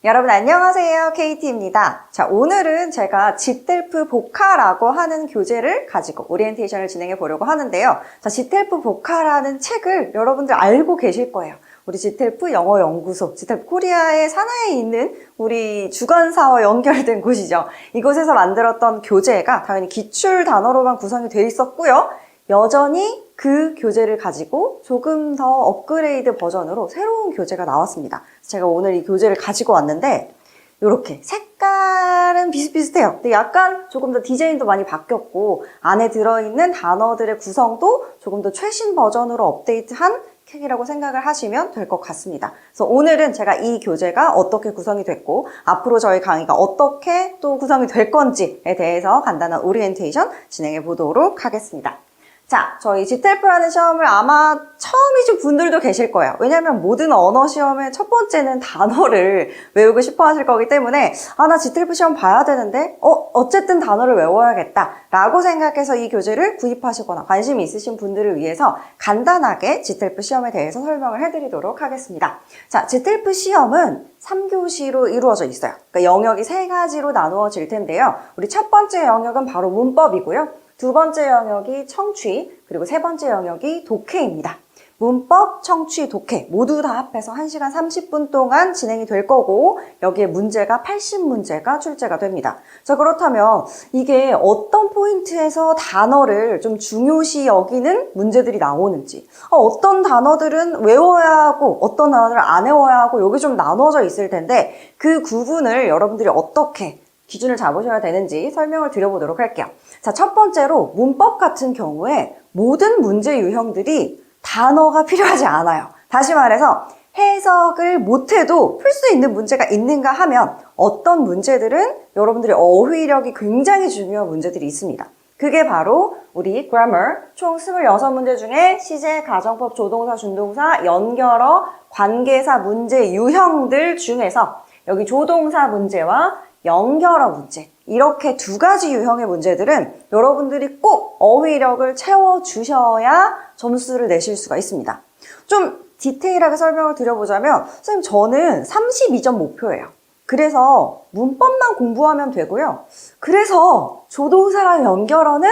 여러분 안녕하세요. KT입니다. 자, 오늘은 제가 지텔프 보카라고 하는 교재를 가지고 오리엔테이션을 진행해 보려고 하는데요. 자, 지텔프 보카라는 책을 여러분들 알고 계실 거예요. 우리 지텔프 영어 연구소, 지텔프 코리아의 산하에 있는 우리 주관사와 연결된 곳이죠. 이곳에서 만들었던 교재가 당연히 기출 단어로만 구성이 되어 있었고요. 여전히 그 교재를 가지고 조금 더 업그레이드 버전으로 새로운 교재가 나왔습니다. 제가 오늘 이 교재를 가지고 왔는데 이렇게 색깔은 비슷비슷해요. 근데 약간 조금 더 디자인도 많이 바뀌었고 안에 들어있는 단어들의 구성도 조금 더 최신 버전으로 업데이트한 책이라고 생각을 하시면 될 것 같습니다. 그래서 오늘은 제가 이 교재가 어떻게 구성이 됐고 앞으로 저희 강의가 어떻게 또 구성이 될 건지에 대해서 간단한 오리엔테이션 진행해 보도록 하겠습니다. 자, 저희 지텔프라는 시험을 아마 처음이신 분들도 계실 거예요. 왜냐면 모든 언어 시험의 첫 번째는 단어를 외우고 싶어 하실 거기 때문에 나 지텔프 시험 봐야 되는데 어쨌든 단어를 외워야겠다 라고 생각해서 이 교재를 구입하시거나 관심이 있으신 분들을 위해서 간단하게 지텔프 시험에 대해서 설명을 해드리도록 하겠습니다. 자, 지텔프 시험은 3교시로 이루어져 있어요. 그러니까 영역이 3가지로 나누어질 텐데요. 우리 첫 번째 영역은 바로 문법이고요. 두 번째 영역이 청취, 그리고 세 번째 영역이 독해입니다. 문법, 청취, 독해 모두 다 합해서 1시간 30분 동안 진행이 될 거고 여기에 문제가 80문제가 출제가 됩니다. 자, 그렇다면 이게 어떤 포인트에서 단어를 좀 중요시 여기는 문제들이 나오는지 어떤 단어들은 외워야 하고 어떤 단어들은 안 외워야 하고 여기 좀 나눠져 있을 텐데 그 구분을 여러분들이 어떻게 기준을 잡으셔야 되는지 설명을 드려보도록 할게요. 자, 첫 번째로 문법 같은 경우에 모든 문제 유형들이 단어가 필요하지 않아요. 다시 말해서 해석을 못해도 풀 수 있는 문제가 있는가 하면 어떤 문제들은 여러분들의 어휘력이 굉장히 중요한 문제들이 있습니다. 그게 바로 우리 grammar 총 26문제 중에 시제, 가정법, 조동사, 준동사, 연결어, 관계사 문제 유형들 중에서 여기 조동사 문제와 연결어 문제 이렇게 2가지 유형의 문제들은 여러분들이 꼭 어휘력을 채워주셔야 점수를 내실 수가 있습니다. 좀 디테일하게 설명을 드려보자면 선생님 저는 32점 목표예요. 그래서 문법만 공부하면 되고요. 그래서 조동사랑 연결어는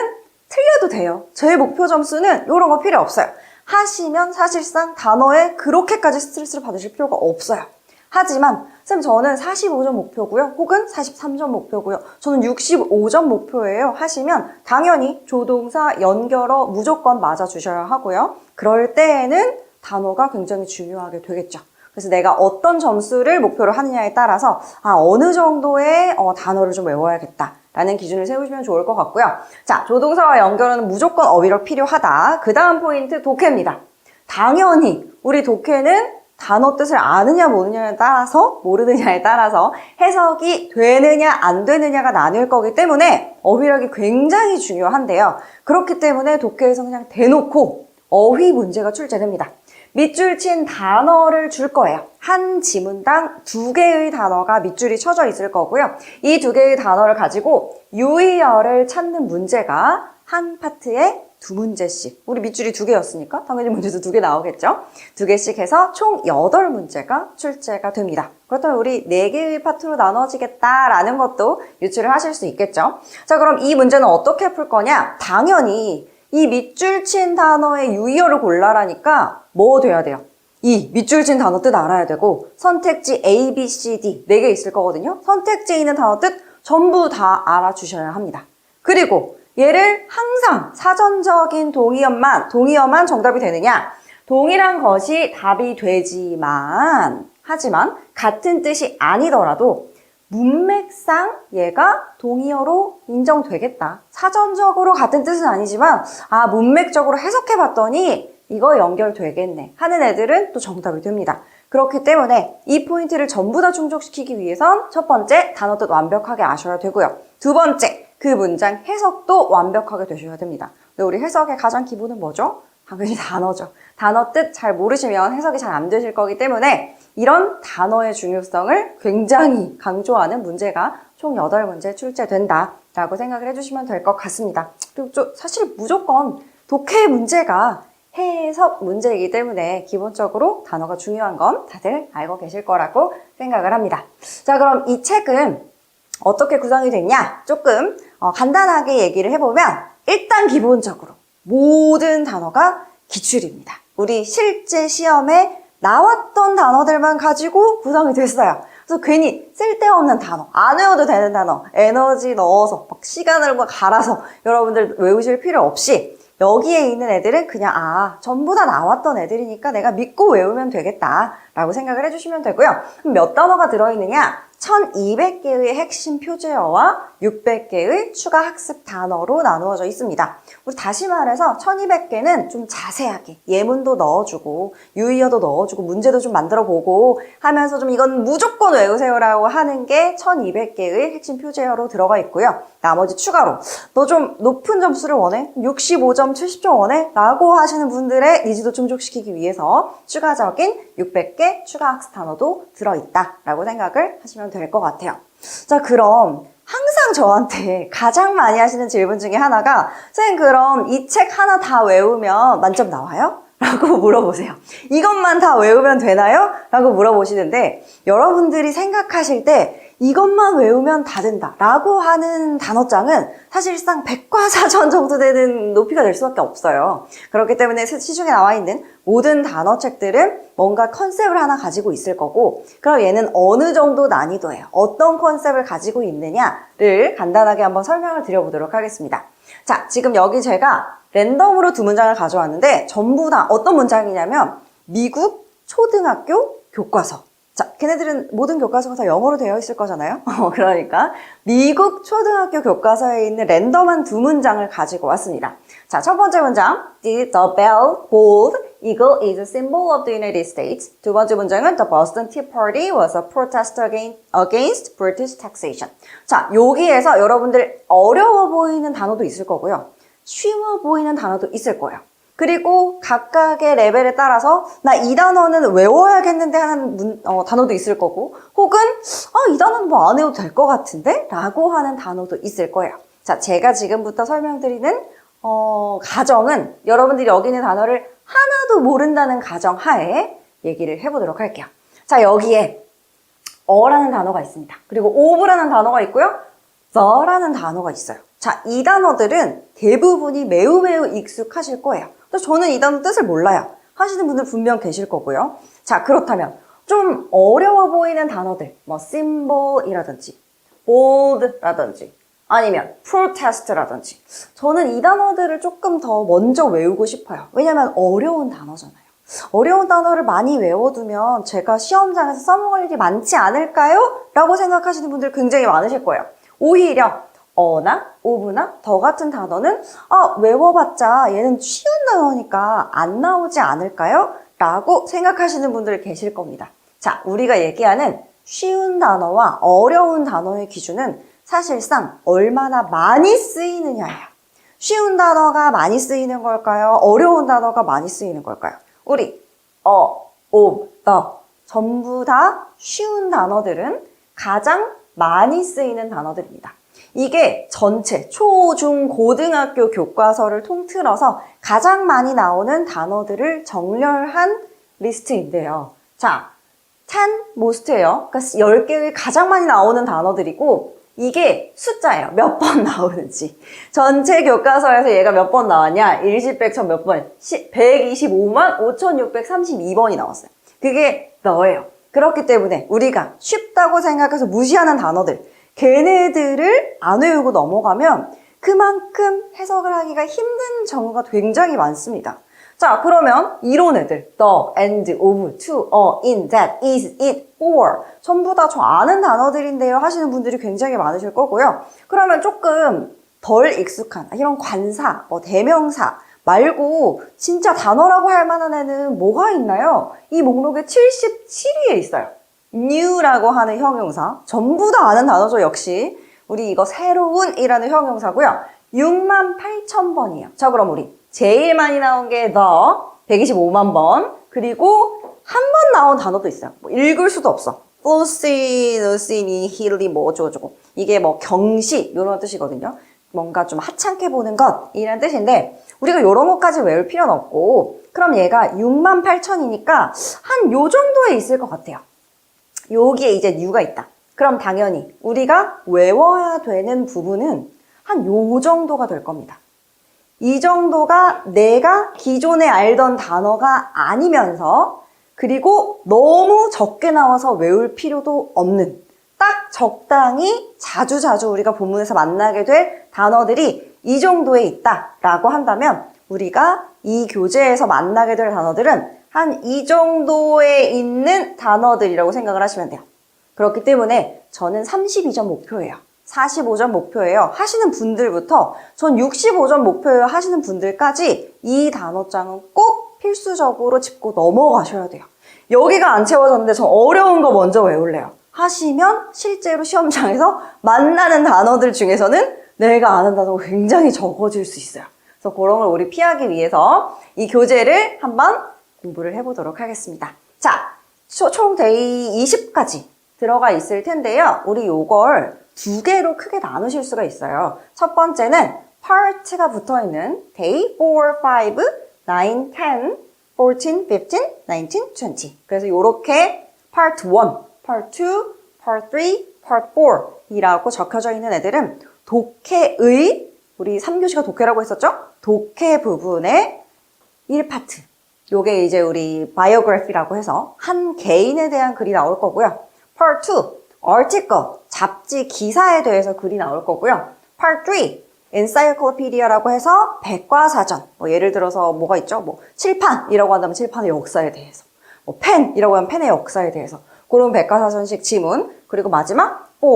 틀려도 돼요. 제 목표 점수는 이런 거 필요 없어요. 하시면 사실상 단어에 그렇게까지 스트레스를 받으실 필요가 없어요. 하지만 쌤 저는 45점 목표고요. 혹은 43점 목표고요. 저는 65점 목표예요. 하시면 당연히 조동사, 연결어 무조건 맞아주셔야 하고요. 그럴 때에는 단어가 굉장히 중요하게 되겠죠. 그래서 내가 어떤 점수를 목표로 하느냐에 따라서 어느 정도의 단어를 좀 외워야겠다 라는 기준을 세우시면 좋을 것 같고요. 자, 조동사와 연결어는 무조건 어휘력 필요하다. 그 다음 포인트 독해입니다. 당연히 우리 독해는 단어 뜻을 아느냐 모르느냐에 따라서 해석이 되느냐 안 되느냐가 나뉠 거기 때문에 어휘력이 굉장히 중요한데요. 그렇기 때문에 독해에서 그냥 대놓고 어휘 문제가 출제됩니다. 밑줄 친 단어를 줄 거예요. 한 지문당 2개의 단어가 밑줄이 쳐져 있을 거고요. 이 2개의 단어를 가지고 유의어를 찾는 문제가 한 파트에 2문제씩. 우리 밑줄이 2개였으니까 당연히 문제도 2개 나오겠죠? 2개씩 해서 총 8문제가 출제가 됩니다. 그렇다면 우리 4개의 파트로 나눠지겠다라는 것도 유추를 하실 수 있겠죠? 자, 그럼 이 문제는 어떻게 풀 거냐? 당연히 이 밑줄 친 단어의 유의어를 골라라니까 뭐 돼야 돼요? 이 밑줄 친 단어 뜻 알아야 되고 선택지 A, B, C, D 4개 있을 거거든요. 선택지에 있는 단어 뜻 전부 다 알아주셔야 합니다. 그리고 얘를 항상 사전적인 동의어만 정답이 되느냐? 동일한 것이 답이 하지만 같은 뜻이 아니더라도 문맥상 얘가 동의어로 인정되겠다. 사전적으로 같은 뜻은 아니지만 문맥적으로 해석해봤더니 이거 연결되겠네 하는 애들은 또 정답이 됩니다. 그렇기 때문에 이 포인트를 전부 다 충족시키기 위해선 첫 번째 단어 뜻 완벽하게 아셔야 되고요. 두 번째 그 문장 해석도 완벽하게 되셔야 됩니다. 근데 우리 해석의 가장 기본은 뭐죠? 당연히 단어죠. 단어 뜻 잘 모르시면 해석이 잘 안 되실 거기 때문에 이런 단어의 중요성을 굉장히 강조하는 문제가 총 8문제 출제된다라고 생각을 해주시면 될 것 같습니다. 그리고 사실 무조건 독해 문제가 해석 문제이기 때문에 기본적으로 단어가 중요한 건 다들 알고 계실 거라고 생각을 합니다. 자, 그럼 이 책은 어떻게 구성이 됐냐? 조금 간단하게 얘기를 해보면 일단 기본적으로 모든 단어가 기출입니다. 우리 실제 시험에 나왔던 단어들만 가지고 구성이 됐어요. 그래서 괜히 쓸데없는 단어, 안 외워도 되는 단어, 에너지 넣어서 막 시간을 막 갈아서 여러분들 외우실 필요 없이 여기에 있는 애들은 그냥 전부 다 나왔던 애들이니까 내가 믿고 외우면 되겠다라고 생각을 해주시면 되고요. 그럼 몇 단어가 들어있느냐? 1200개의 핵심 표제어와 600개의 추가 학습 단어로 나누어져 있습니다. 우리 다시 말해서 1200개는 좀 자세하게 예문도 넣어주고 유의어도 넣어주고 문제도 좀 만들어보고 하면서 좀 이건 무조건 외우세요라고 하는 게 1200개의 핵심 표제어로 들어가 있고요. 나머지 추가로 너 좀 높은 점수를 원해? 65점, 70점 원해? 라고 하시는 분들의 니즈도 충족시키기 위해서 추가적인 600개 추가 학습 단어도 들어있다라고 생각을 하시면 될 것 같아요. 자, 그럼 항상 저한테 가장 많이 하시는 질문 중에 하나가 선생님 그럼 이 책 하나 다 외우면 만점 나와요? 라고 물어보세요. 이것만 다 외우면 되나요? 라고 물어보시는데 여러분들이 생각하실 때 이것만 외우면 다 된다 라고 하는 단어장은 사실상 백과사전 정도 되는 높이가 될 수밖에 없어요. 그렇기 때문에 시중에 나와 있는 모든 단어책들은 뭔가 컨셉을 하나 가지고 있을 거고 그럼 얘는 어느 정도 난이도예요. 어떤 컨셉을 가지고 있느냐를 간단하게 한번 설명을 드려보도록 하겠습니다. 자, 지금 여기 제가 랜덤으로 두 문장을 가져왔는데 전부 다 어떤 문장이냐면 미국 초등학교 교과서. 자, 걔네들은 모든 교과서가 다 영어로 되어 있을 거잖아요. 그러니까 미국 초등학교 교과서에 있는 랜덤한 두 문장을 가지고 왔습니다. 자, 첫 번째 문장 Did the bell, gold, eagle is a symbol of the United States. 두 번째 문장은 The Boston Tea Party was a protest against British taxation. 자, 여기에서 여러분들 어려워 보이는 단어도 있을 거고요. 쉬워 보이는 단어도 있을 거예요. 그리고 각각의 레벨에 따라서 나 이 단어는 외워야겠는데 하는 단어도 있을 거고 혹은 이 단어는 뭐 안 외워도 될 것 같은데? 라고 하는 단어도 있을 거예요. 자, 제가 지금부터 설명드리는 가정은 여러분들이 여기 있는 단어를 하나도 모른다는 가정 하에 얘기를 해보도록 할게요. 자, 여기에 어라는 단어가 있습니다. 그리고 of라는 단어가 있고요. the라는 단어가 있어요. 자, 이 단어들은 대부분이 매우 익숙하실 거예요. 저는 이 단어 뜻을 몰라요 하시는 분들 분명 계실 거고요. 자, 그렇다면 좀 어려워 보이는 단어들 뭐 symbol이라든지 bold라든지 아니면 protest라든지 저는 이 단어들을 조금 더 먼저 외우고 싶어요. 왜냐면 어려운 단어잖아요. 어려운 단어를 많이 외워두면 제가 시험장에서 써먹을 일이 많지 않을까요? 라고 생각하시는 분들 굉장히 많으실 거예요. 오히려 어나 of나 더 같은 단어는 외워봤자 얘는 쉬운 단어니까 안 나오지 않을까요? 라고 생각하시는 분들 계실 겁니다. 자, 우리가 얘기하는 쉬운 단어와 어려운 단어의 기준은 사실상 얼마나 많이 쓰이느냐예요. 쉬운 단어가 많이 쓰이는 걸까요? 어려운 단어가 많이 쓰이는 걸까요? 우리 of, the 전부 다 쉬운 단어들은 가장 많이 쓰이는 단어들입니다. 이게 전체 초, 중, 고등학교 교과서를 통틀어서 가장 많이 나오는 단어들을 정렬한 리스트인데요. 자, 10 most예요. 그러니까 10개의 가장 많이 나오는 단어들이고 이게 숫자예요. 몇 번 나오는지. 전체 교과서에서 얘가 몇 번 나왔냐? 일시백천 몇 번? 125만 5632번이 나왔어요. 그게 너예요. 그렇기 때문에 우리가 쉽다고 생각해서 무시하는 단어들 걔네들을 안 외우고 넘어가면 그만큼 해석을 하기가 힘든 경우가 굉장히 많습니다. 자, 그러면 이런 애들 the, and, of, to, in, that, is, it, for 전부 다 저 아는 단어들인데요 하시는 분들이 굉장히 많으실 거고요. 그러면 조금 덜 익숙한 이런 관사, 대명사 말고 진짜 단어라고 할 만한 애는 뭐가 있나요? 이 목록에 77위에 있어요. new라고 하는 형용사 전부 다 아는 단어죠. 역시 우리 이거 새로운 이라는 형용사고요. 68,000번이에요. 자, 그럼 우리 제일 많이 나온 게 the 125만 번 그리고 한 번 나온 단어도 있어요. 뭐 읽을 수도 없어. flossy, nursing, hilly 뭐 어쩌고저쩌고 이게 뭐 경시 이런 뜻이거든요. 뭔가 좀 하찮게 보는 것 이라는 뜻인데 우리가 이런 것까지 외울 필요는 없고 그럼 얘가 68,000이니까 한 요 정도에 있을 것 같아요. 여기에 이제 U가 있다. 그럼 당연히 우리가 외워야 되는 부분은 한 요 정도가 될 겁니다. 이 정도가 내가 기존에 알던 단어가 아니면서 그리고 너무 적게 나와서 외울 필요도 없는 딱 적당히 자주자주 우리가 본문에서 만나게 될 단어들이 이 정도에 있다라고 한다면 우리가 이 교재에서 만나게 될 단어들은 한 이 정도에 있는 단어들이라고 생각을 하시면 돼요. 그렇기 때문에 저는 32점 목표예요. 45점 목표예요. 하시는 분들부터 전 65점 목표예요. 하시는 분들까지 이 단어장은 꼭 필수적으로 짚고 넘어가셔야 돼요. 여기가 안 채워졌는데 전 어려운 거 먼저 외울래요. 하시면 실제로 시험장에서 만나는 단어들 중에서는 내가 아는 단어가 굉장히 적어질 수 있어요. 그래서 그런 걸 우리 피하기 위해서 이 교재를 한번 공부를 해보도록 하겠습니다. 자, 총 데이 20까지 들어가 있을 텐데요. 우리 요걸 두 개로 크게 나누실 수가 있어요. 첫 번째는 part가 붙어있는 day 4, 5, 9, 10, 14, 15, 19, 20. 그래서 이렇게 part 1, part 2, part 3, part 4 이라고 적혀져 있는 애들은 독해의, 우리 3교시가 독해라고 했었죠? 독해 부분의 1파트. 요게 이제 우리 biography라고 해서 한 개인에 대한 글이 나올 거고요. part 2, article, 잡지 기사에 대해서 글이 나올 거고요. part 3, encyclopedia라고 해서 백과사전. 뭐 예를 들어서 뭐가 있죠? 뭐 칠판이라고 한다면 칠판의 역사에 대해서. 뭐 펜이라고 하면 펜의 역사에 대해서. 그런 백과사전식 지문. 그리고 마지막 4,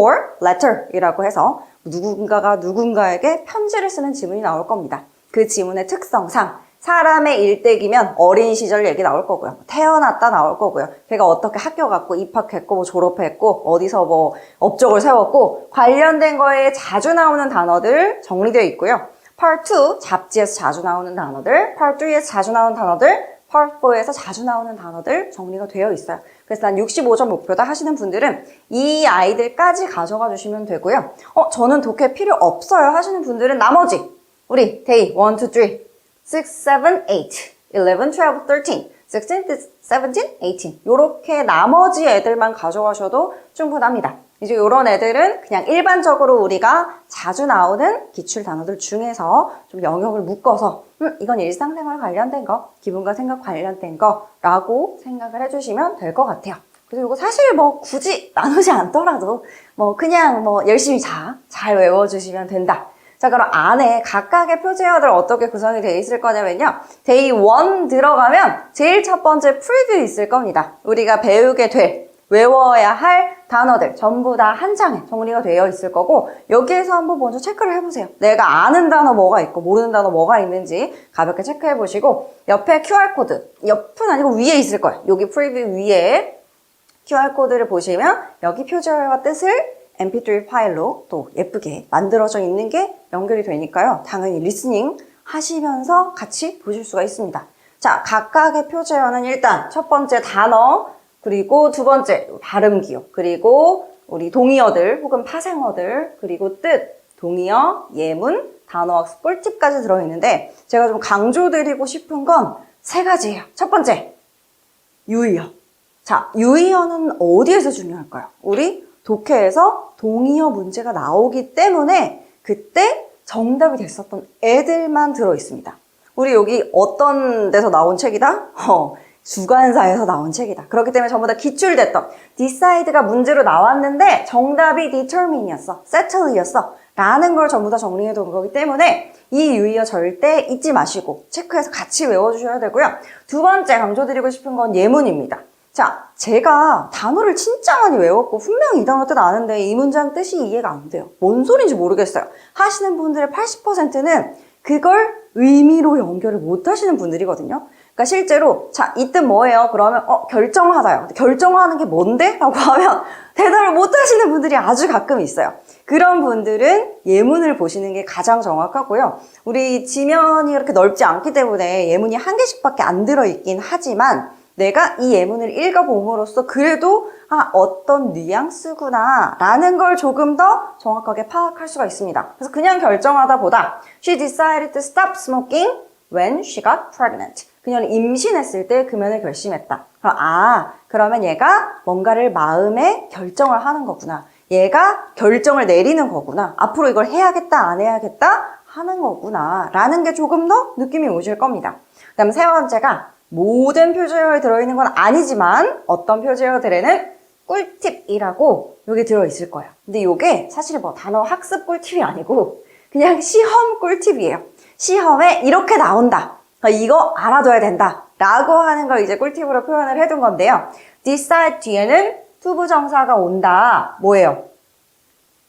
letter이라고 해서 누군가가 누군가에게 편지를 쓰는 지문이 나올 겁니다. 그 지문의 특성상 사람의 일대기면 어린 시절 얘기 나올 거고요. 태어났다 나올 거고요. 걔가 어떻게 학교 갔고 입학했고 뭐 졸업했고 어디서 뭐 업적을 세웠고 관련된 거에 자주 나오는 단어들 정리되어 있고요. Part 2 잡지에서 자주 나오는 단어들, Part 3에서 자주 나오는 단어들, Part 4에서 자주 나오는 단어들 정리가 되어 있어요. 그래서 난 65점 목표다 하시는 분들은 이 아이들까지 가져가 주시면 되고요. 저는 독해 필요 없어요 하시는 분들은 나머지 우리 데이 1, 2, 3 6, 7, 8, 11, 12, 13, 16, 17, 18 요렇게 나머지 애들만 가져가셔도 충분합니다. 이제 요런 애들은 그냥 일반적으로 우리가 자주 나오는 기출 단어들 중에서 좀 영역을 묶어서 이건 일상생활 관련된 거, 기분과 생각 관련된 거라고 생각을 해주시면 될 것 같아요. 그래서 이거 사실 뭐 굳이 나누지 않더라도 뭐 그냥 뭐 열심히 잘 외워주시면 된다. 자, 그럼 안에 각각의 표제어들 어떻게 구성이 되어 있을 거냐면요. 데이 1 들어가면 제일 첫 번째 프리뷰 있을 겁니다. 우리가 배우게 될, 외워야 할 단어들 전부 다 한 장에 정리가 되어 있을 거고 여기에서 한번 먼저 체크를 해보세요. 내가 아는 단어 뭐가 있고 모르는 단어 뭐가 있는지 가볍게 체크해 보시고 옆에 QR코드, 옆은 아니고 위에 있을 거예요. 여기 프리뷰 위에 QR코드를 보시면 여기 표제어와 뜻을 mp3 파일로 또 예쁘게 만들어져 있는 게 연결이 되니까요. 당연히 리스닝 하시면서 같이 보실 수가 있습니다. 자, 각각의 표제어는 일단 첫 번째 단어, 그리고 두 번째 발음 기호, 그리고 우리 동의어들 혹은 파생어들, 그리고 뜻, 동의어, 예문, 단어학습 꿀팁까지 들어있는데 제가 좀 강조드리고 싶은 건 세 가지예요. 첫 번째, 유의어. 자, 유의어는 어디에서 중요할까요? 우리 독해에서 동의어 문제가 나오기 때문에 그때 정답이 됐었던 애들만 들어있습니다. 우리 여기 어떤 데서 나온 책이다? 주관사에서 나온 책이다. 그렇기 때문에 전부 다 기출됐던 decide가 문제로 나왔는데 정답이 determine이었어, settle이었어 라는 걸 전부 다 정리해 둔 거기 때문에 이 유의어 절대 잊지 마시고 체크해서 같이 외워주셔야 되고요. 두 번째 강조드리고 싶은 건 예문입니다. 자, 제가 단어를 진짜 많이 외웠고 분명히 이 단어 뜻 아는데 이 문장 뜻이 이해가 안 돼요. 뭔 소리인지 모르겠어요. 하시는 분들의 80%는 그걸 의미로 연결을 못 하시는 분들이거든요. 그러니까 실제로 자, 이 뜻 뭐예요? 그러면 결정하다요. 결정하는 게 뭔데? 라고 하면 대답을 못 하시는 분들이 아주 가끔 있어요. 그런 분들은 예문을 보시는 게 가장 정확하고요. 우리 지면이 그렇게 넓지 않기 때문에 예문이 한 개씩밖에 안 들어있긴 하지만 내가 이 예문을 읽어봄으로써 그래도 어떤 뉘앙스구나 라는 걸 조금 더 정확하게 파악할 수가 있습니다. 그래서 그냥 결정하다 보다 She decided to stop smoking when she got pregnant. 그녀는 임신했을 때 금연을 결심했다. 그러면 얘가 뭔가를 마음에 결정을 하는 거구나. 얘가 결정을 내리는 거구나. 앞으로 이걸 해야겠다, 안 해야겠다 하는 거구나. 라는 게 조금 더 느낌이 오실 겁니다. 그 다음 세 번째가 모든 표제어에 들어있는 건 아니지만 어떤 표제어들에는 꿀팁이라고 여기 들어있을 거예요. 근데 이게 사실 뭐 단어 학습 꿀팁이 아니고 그냥 시험 꿀팁이에요. 시험에 이렇게 나온다. 이거 알아둬야 된다. 라고 하는 걸 이제 꿀팁으로 표현을 해둔 건데요. decide 뒤에는 투부정사가 온다. 뭐예요?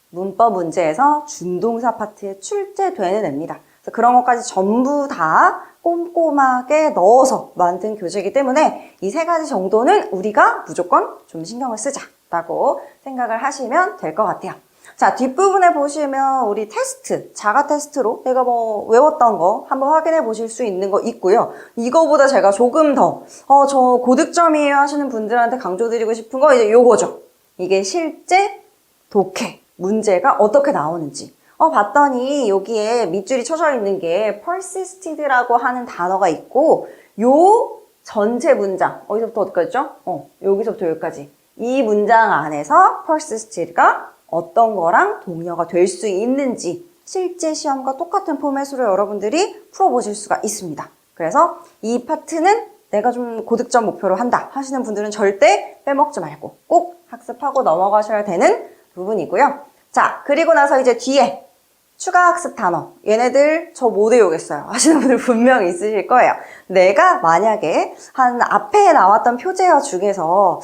문법 문제에서 준동사 파트에 출제되는 애입니다. 그래서 그런 것까지 전부 다 꼼꼼하게 넣어서 만든 교재이기 때문에 이 세 가지 정도는 우리가 무조건 좀 신경을 쓰자라고 생각을 하시면 될 것 같아요. 자, 뒷부분에 보시면 우리 테스트, 자가 테스트로 내가 뭐 외웠던 거 한번 확인해 보실 수 있는 거 있고요. 이거보다 제가 조금 더, 저 고득점이에요 하시는 분들한테 강조드리고 싶은 거 이제 요거죠. 이게 실제 독해, 문제가 어떻게 나오는지. 봤더니 여기에 밑줄이 쳐져 있는 게 persisted라고 하는 단어가 있고 요 전체 문장, 어디서부터 어디까지죠? 여기서부터 여기까지. 이 문장 안에서 persisted가 어떤 거랑 동의어가 될 수 있는지 실제 시험과 똑같은 포맷으로 여러분들이 풀어보실 수가 있습니다. 그래서 이 파트는 내가 좀 고득점 목표로 한다 하시는 분들은 절대 빼먹지 말고 꼭 학습하고 넘어가셔야 되는 부분이고요. 자, 그리고 나서 이제 뒤에 추가 학습 단어. 얘네들 저 못 외우겠어요 하시는 분들 분명히 있으실 거예요. 내가 만약에 한 앞에 나왔던 표제어 중에서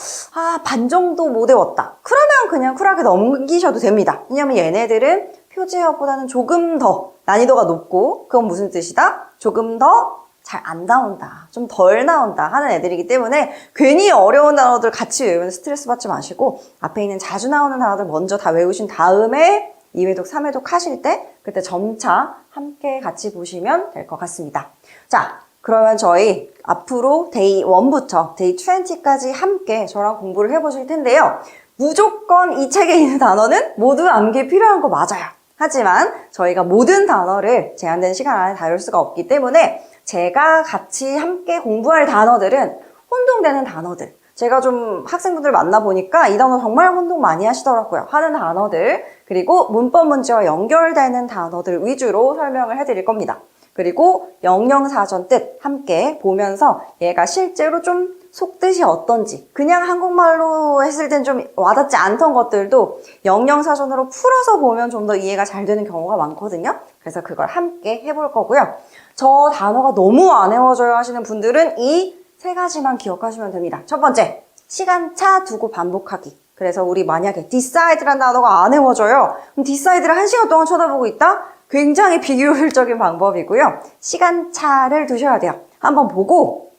반 정도 못 외웠다. 그러면 그냥 쿨하게 넘기셔도 됩니다. 왜냐면 얘네들은 표제어보다는 조금 더 난이도가 높고 그건 무슨 뜻이다? 조금 더 잘 안 나온다. 좀 덜 나온다 하는 애들이기 때문에 괜히 어려운 단어들 같이 외우면 스트레스 받지 마시고 앞에 있는 자주 나오는 단어들 먼저 다 외우신 다음에 2회독, 3회독 하실 때 그때 점차 함께 같이 보시면 될 것 같습니다. 자, 그러면 저희 앞으로 데이 1부터 데이 20까지 함께 저랑 공부를 해보실 텐데요. 무조건 이 책에 있는 단어는 모두 암기에 필요한 거 맞아요. 하지만 저희가 모든 단어를 제한된 시간 안에 다룰 수가 없기 때문에 제가 같이 함께 공부할 단어들은 혼동되는 단어들. 제가 좀 학생분들 만나보니까 이 단어 정말 혼동 많이 하시더라고요. 하는 단어들, 그리고 문법 문제와 연결되는 단어들 위주로 설명을 해드릴 겁니다. 그리고 영영사전 뜻 함께 보면서 얘가 실제로 좀 속뜻이 어떤지, 그냥 한국말로 했을 땐 좀 와닿지 않던 것들도 영영사전으로 풀어서 보면 좀 더 이해가 잘 되는 경우가 많거든요. 그래서 그걸 함께 해볼 거고요. 저 단어가 너무 안 외워져요 하시는 분들은 이 세 가지만 기억하시면 됩니다. 첫 번째, 시간차 두고 반복하기. 그래서 우리 만약에 decide라는 단어가 안 외워져요. 그럼 decide를 1시간 동안 쳐다보고 있다? 굉장히 비효율적인 방법이고요. 시간차를 두셔야 돼요. 한번 보고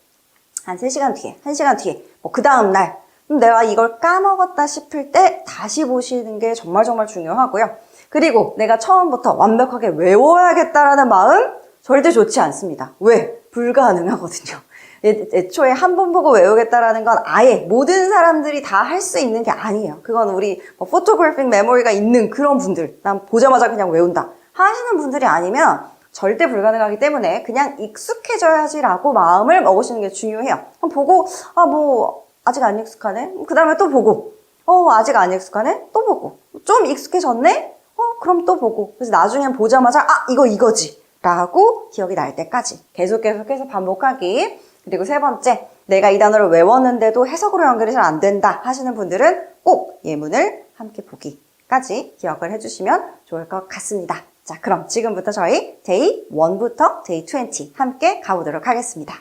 한 3시간 뒤에, 1시간 뒤에, 그 다음 날 내가 이걸 까먹었다 싶을 때 다시 보시는 게 정말 중요하고요. 그리고 내가 처음부터 완벽하게 외워야겠다라는 마음 절대 좋지 않습니다. 왜? 불가능하거든요. 애초에 한 번 보고 외우겠다라는 건 아예 모든 사람들이 다 할 수 있는 게 아니에요. 그건 우리 포토그래픽 메모리가 있는 그런 분들, 난 보자마자 그냥 외운다 하시는 분들이 아니면 절대 불가능하기 때문에 그냥 익숙해져야지라고 마음을 먹으시는 게 중요해요. 보고 아직 안 익숙하네? 그 다음에 또 보고 아직 안 익숙하네? 또 보고 좀 익숙해졌네? 그럼 또 보고 그래서 나중엔 보자마자 이거지 라고 기억이 날 때까지 계속해서 반복하기. 그리고 세 번째, 내가 이 단어를 외웠는데도 해석으로 연결이 잘 안 된다 하시는 분들은 꼭 예문을 함께 보기까지 기억을 해주시면 좋을 것 같습니다. 자, 그럼 지금부터 저희 데이 1부터 데이 20 함께 가보도록 하겠습니다.